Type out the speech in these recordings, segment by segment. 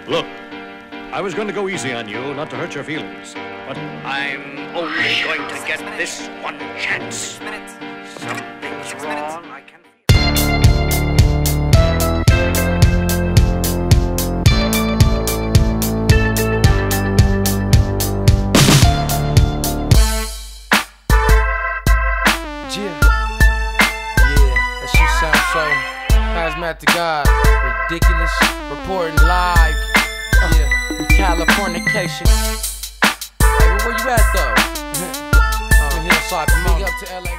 Look, I was going to go easy on you, not to hurt your feelings, but I'm only going to get this one chance. Something's wrong, I can to God, ridiculous, reporting live, Californication. Hey, where you at though? Hillside, big up to LA.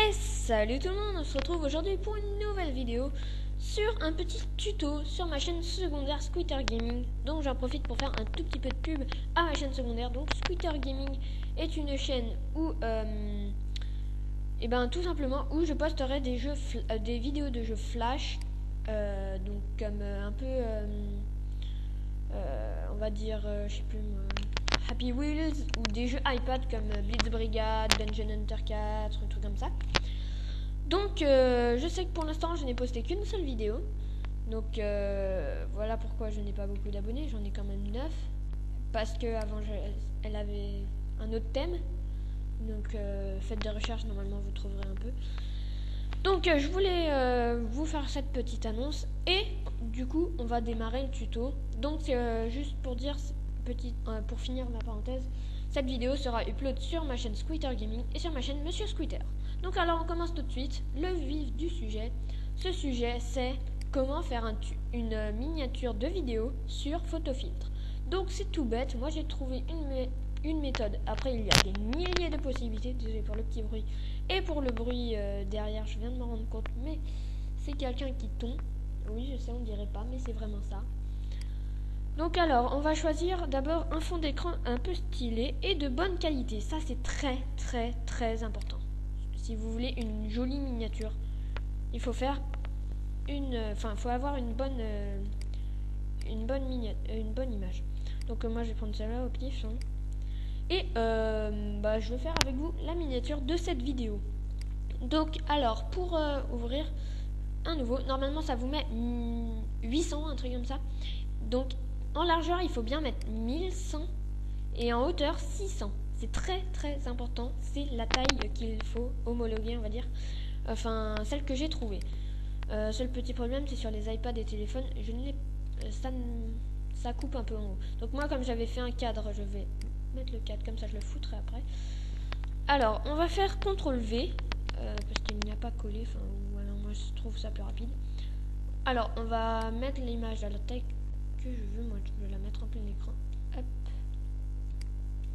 Et salut tout le monde, on se retrouve aujourd'hui pour une nouvelle vidéo sur un petit tuto sur ma chaîne secondaire Squeeter Gaming. Donc j'en profite pour faire un tout petit peu de pub à ma chaîne secondaire. Donc Squeeter Gaming est une chaîne où et ben tout simplement où je posterai des jeux des vidéos de jeux flash, donc comme un peu on va dire je sais plus moi, Happy Wheels, ou des jeux iPad comme Blitz Brigade, Dungeon Hunter 4, un truc comme ça. Donc je sais que pour l'instant je n'ai posté qu'une seule vidéo, donc voilà pourquoi je n'ai pas beaucoup d'abonnés. J'en ai quand même 9 parce que avant elle avait un autre thème. Donc faites des recherches, normalement vous trouverez un peu. Donc je voulais vous faire cette petite annonce. Et du coup on va démarrer le tuto. Donc juste pour dire, pour finir ma parenthèse, cette vidéo sera upload sur ma chaîne Squeeter Gaming et sur ma chaîne Monsieur Squeeter. Donc alors on commence tout de suite, le vif du sujet. Ce sujet c'est comment faire une miniature de vidéo sur Photofiltre. Donc c'est tout bête, moi j'ai trouvé une méthode. Après il y a des milliers de possibilités. Désolé pour le petit bruit et pour le bruit derrière, je viens de m'en rendre compte, mais c'est quelqu'un qui tombe. Oui je sais, on dirait pas, mais c'est vraiment ça. Donc alors on va choisir d'abord un fond d'écran un peu stylé et de bonne qualité. Ça c'est très important. Si vous voulez une jolie miniature, il faut faire faut avoir une bonne image. Donc moi je vais prendre celle-là au pif, hein. Et je vais faire avec vous la miniature de cette vidéo. Donc alors pour ouvrir un nouveau, normalement ça vous met 800, un truc comme ça. Donc en largeur il faut bien mettre 1100 et en hauteur 600. C'est très important, c'est la taille qu'il faut homologuer, on va dire, enfin celle que j'ai trouvée. Seul petit problème c'est sur les iPads et téléphones, ça coupe un peu en haut. Donc moi comme j'avais fait un cadre, je vais mettre le cadre comme ça, je le foutrai après. Alors on va faire CTRL V parce qu'il n'y a pas collé, enfin voilà, moi je trouve ça plus rapide. Alors on va mettre l'image à la taille que je veux. Moi je veux la mettre en plein écran. Hop.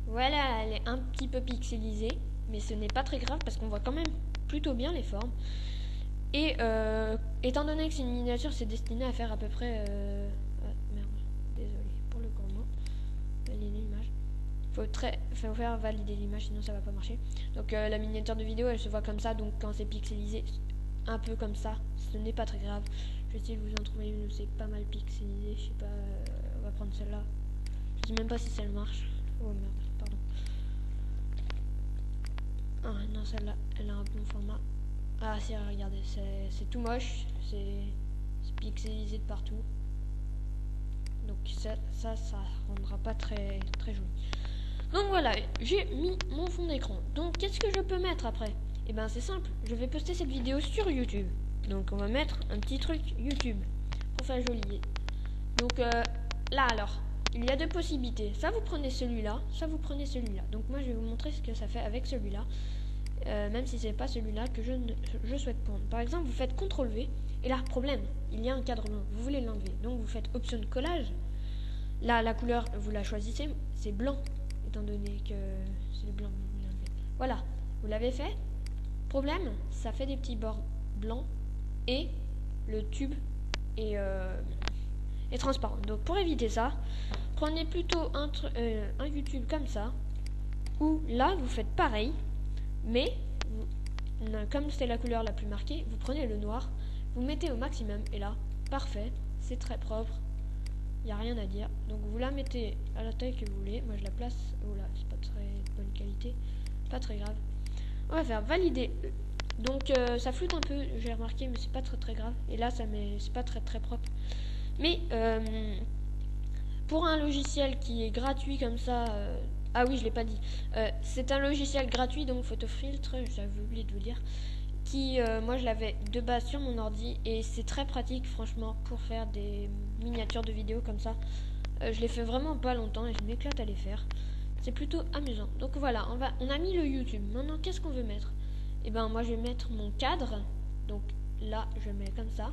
Voilà, elle est un petit peu pixelisée, mais ce n'est pas très grave parce qu'on voit quand même plutôt bien les formes. Et étant donné que c'est une miniature, c'est destiné à faire à peu près merde, désolé pour le gourmand. Valider l'image. Faut faire valider l'image, sinon ça va pas marcher. Donc la miniature de vidéo elle se voit comme ça, donc quand c'est pixelisé un peu comme ça, ce n'est pas très grave. Je vais essayer de vous en trouver une où c'est pas mal pixelisé, je sais pas, on va prendre celle-là. Je sais même pas si celle marche. Oh merde, pardon. Ah non, celle-là, elle a un bon format. Ah si, regardez, c'est tout moche, c'est pixelisé de partout. Donc ça rendra pas très joli. Donc voilà, j'ai mis mon fond d'écran. Donc qu'est-ce que je peux mettre après? Et ben c'est simple, je vais poster cette vidéo sur YouTube. Donc on va mettre un petit truc YouTube pour faire joli. Donc là alors, il y a deux possibilités. Ça vous prenez celui-là, ça vous prenez celui-là. Donc moi je vais vous montrer ce que ça fait avec celui-là. Même si c'est pas celui-là que je souhaite prendre. Par exemple, vous faites CTRL V et là problème, il y a un cadre blanc, vous voulez l'enlever. Donc vous faites option de collage. Là la couleur vous la choisissez, c'est blanc. Étant donné que c'est blanc, vous l'enlevez. Voilà, vous l'avez fait. Problème, ça fait des petits bords blancs et le tube est transparent. Donc pour éviter ça, prenez plutôt un YouTube comme ça, où là vous faites pareil, mais comme c'est la couleur la plus marquée, vous prenez le noir, vous mettez au maximum et là, parfait, c'est très propre. Il n'y a rien à dire. Donc vous la mettez à la taille que vous voulez. Moi je la place. Oh là, c'est pas très bonne qualité. Pas très grave. On va faire valider. Donc ça floute un peu, j'ai remarqué, mais c'est pas très grave. Et là c'est pas très propre. Mais pour un logiciel qui est gratuit comme ça, ah oui, je l'ai pas dit, c'est un logiciel gratuit, donc Photofiltre, j'avais oublié de vous dire, qui, moi je l'avais de base sur mon ordi, et c'est très pratique franchement pour faire des miniatures de vidéos comme ça. Je les fais vraiment pas longtemps et je m'éclate à les faire. C'est plutôt amusant. Donc voilà, on a mis le YouTube. Maintenant, qu'est-ce qu'on veut mettre? Et ben moi je vais mettre mon cadre. Donc là, je mets comme ça.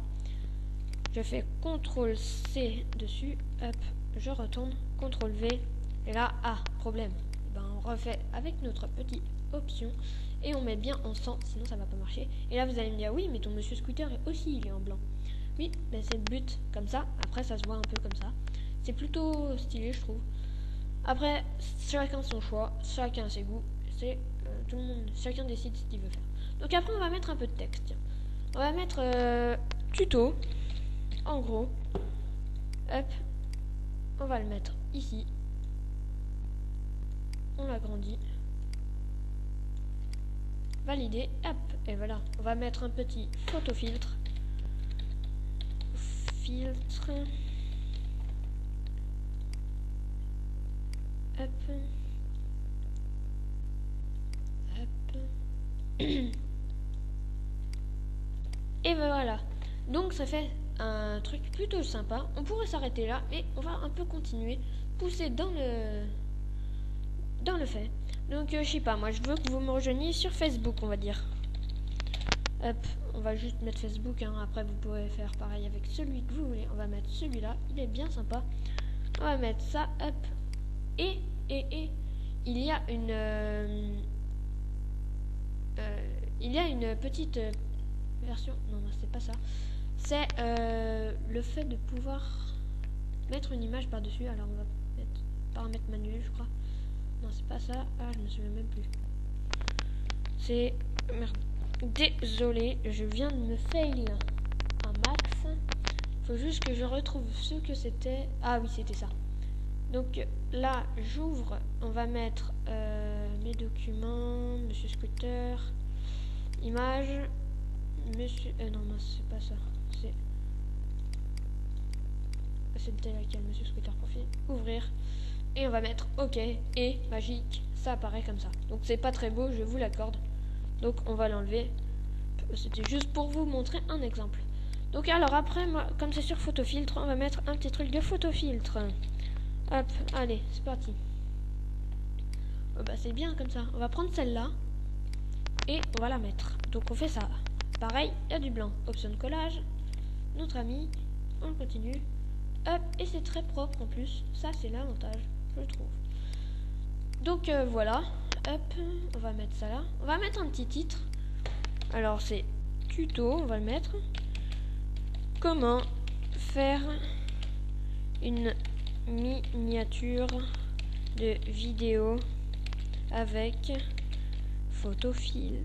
Je fais CTRL-C dessus. Hop, je retourne. CTRL-V. Et là, problème. Et ben on refait avec notre petite option. Et on met bien en 100, sinon ça va pas marcher. Et là, vous allez me dire, oui, mais ton monsieur Scooter aussi, il est en blanc. Oui, ben c'est le but. Comme ça, après ça se voit un peu comme ça. C'est plutôt stylé, je trouve. Après, chacun son choix, chacun ses goûts. C'est tout le monde, chacun décide ce qu'il veut faire. Donc après, on va mettre un peu de texte. Tiens. On va mettre tuto. En gros, hop, on va le mettre ici. On l'agrandit. Valider, hop, et voilà. On va mettre un petit photofiltre. Filtre. Hop. Hop. Et voilà. Donc ça fait un truc plutôt sympa. On pourrait s'arrêter là, mais on va un peu continuer, pousser dans le fait. Donc je sais pas, moi je veux que vous me rejoigniez sur Facebook, on va dire. Hop, on va juste mettre Facebook, hein. Après vous pouvez faire pareil avec celui que vous voulez. On va mettre celui-là, il est bien sympa. On va mettre ça, hop. Et il y a une petite version. Non, c'est pas ça. C'est le fait de pouvoir mettre une image par-dessus. Alors on va mettre paramètres manuels, je crois. Non, c'est pas ça. Ah, je me souviens même plus. C'est... Merde. Désolé, je viens de me fail un max. Faut juste que je retrouve ce que c'était. Ah oui, c'était ça. Donc là, j'ouvre. On va mettre mes documents, Monsieur Scooter, image, Monsieur... non, c'est pas ça. C'était laquelle, Monsieur Scooter profil. Ouvrir. Et on va mettre OK. Et magique, ça apparaît comme ça. Donc c'est pas très beau, je vous l'accorde. Donc on va l'enlever. C'était juste pour vous montrer un exemple. Donc alors après, moi, comme c'est sur photofiltre, on va mettre un petit truc de photofiltre. Hop, allez, c'est parti. Oh, bah c'est bien comme ça. On va prendre celle-là et on va la mettre. Donc on fait ça. Pareil, il y a du blanc. Option de collage. Notre ami, on continue. Hop, et c'est très propre en plus. Ça c'est l'avantage, je trouve. Donc voilà. Hop, on va mettre ça là. On va mettre un petit titre. Alors c'est tuto, on va le mettre. Comment faire une miniature de vidéo avec photofiltre.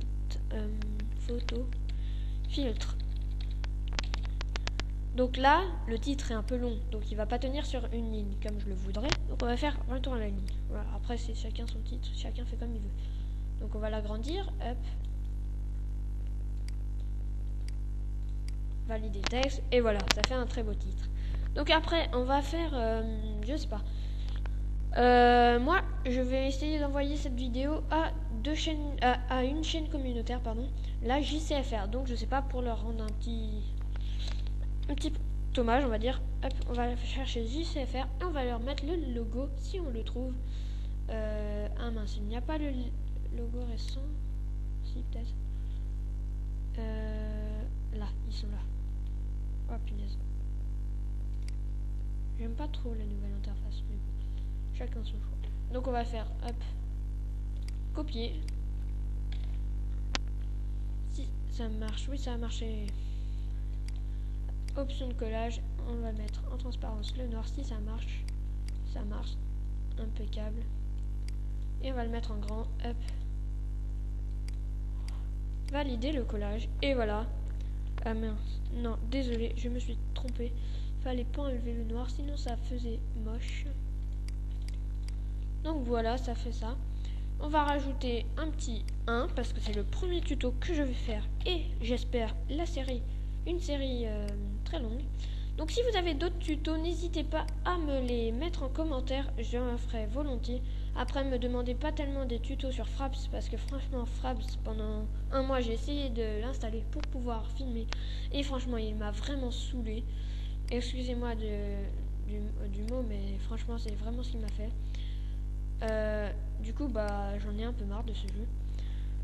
Donc là, le titre est un peu long, donc il va pas tenir sur une ligne comme je le voudrais. Donc on va faire un tour à la ligne. Voilà. Après c'est chacun son titre, chacun fait comme il veut. Donc on va l'agrandir. Hop. Valider le texte et voilà, ça fait un très beau titre. Donc après, on va faire, je sais pas. Moi, je vais essayer d'envoyer cette vidéo à une chaîne communautaire, pardon, la JCFR. Donc je sais pas, pour leur rendre un petit hommage, on va dire. Hop, on va chercher JCFR et on va leur mettre le logo si on le trouve. Ah mince, il n'y a pas le logo récent. Si peut-être. Là, ils sont là. Oh punaise. J'aime pas trop la nouvelle interface, mais bon, chacun son choix. Donc on va faire, hop, copier. Si ça marche, oui ça a marché. Option de collage, on va mettre en transparence le noir. Si ça marche, impeccable. Et on va le mettre en grand, hop. Valider le collage, et voilà. Ah mince, non, désolé, je me suis trompé. Fallait pas enlever le noir, sinon ça faisait moche. Donc voilà, ça fait ça. On va rajouter un petit 1 parce que c'est le premier tuto que je vais faire et j'espère une série très longue. Donc si vous avez d'autres tutos, n'hésitez pas à me les mettre en commentaire, je le ferai volontiers. Après, me demandez pas tellement des tutos sur Fraps, parce que franchement Fraps, pendant un mois j'ai essayé de l'installer pour pouvoir filmer, et franchement il m'a vraiment saoulé. Excusez-moi du mot, mais franchement c'est vraiment ce qu'il m'a fait. Du coup bah j'en ai un peu marre de ce jeu,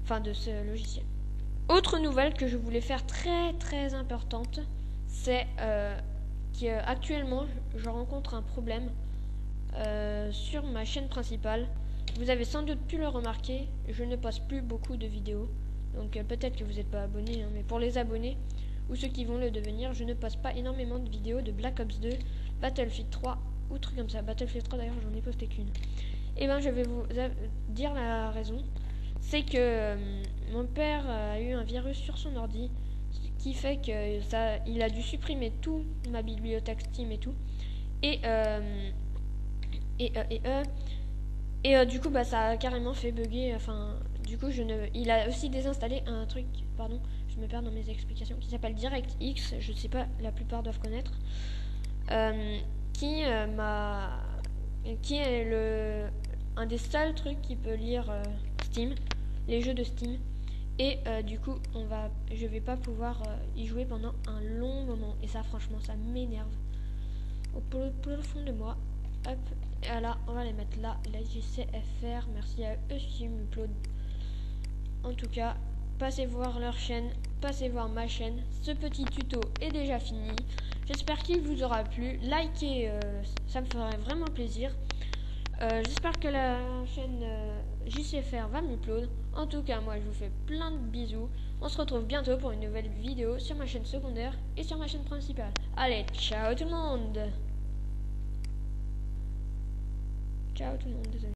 enfin de ce logiciel. Autre nouvelle que je voulais faire très importante, c'est qu'actuellement je rencontre un problème sur ma chaîne principale. Vous avez sans doute pu le remarquer, je ne poste plus beaucoup de vidéos. Donc peut-être que vous n'êtes pas abonné, hein, mais pour les abonnés ou ceux qui vont le devenir, je ne poste pas énormément de vidéos de Black Ops 2, Battlefield 3 ou trucs comme ça. Battlefield 3 d'ailleurs j'en ai posté qu'une. Et ben je vais vous dire la raison. C'est que mon père a eu un virus sur son ordi, ce qui fait que il a dû supprimer toute ma bibliothèque Steam et tout. Et du coup bah ça a carrément fait bugger. Enfin du coup il a aussi désinstallé un truc, pardon, je me perds dans mes explications, qui s'appelle DirectX, je sais pas, la plupart doivent connaître, qui est un des seuls trucs qui peut lire Steam, les jeux de Steam. Et du coup je vais pas pouvoir y jouer pendant un long moment, et ça franchement ça m'énerve au plus profond de moi. Hop, et là on va les mettre là, la JCFR, merci à eux qui m'uploadent. En tout cas, passez voir leur chaîne, passez voir ma chaîne. Ce petit tuto est déjà fini, j'espère qu'il vous aura plu. Likez, ça me ferait vraiment plaisir. J'espère que la chaîne JCFR va m'upload. En tout cas, moi je vous fais plein de bisous. On se retrouve bientôt pour une nouvelle vidéo sur ma chaîne secondaire et sur ma chaîne principale. Allez, ciao tout le monde. Ciao tout le monde, désolé.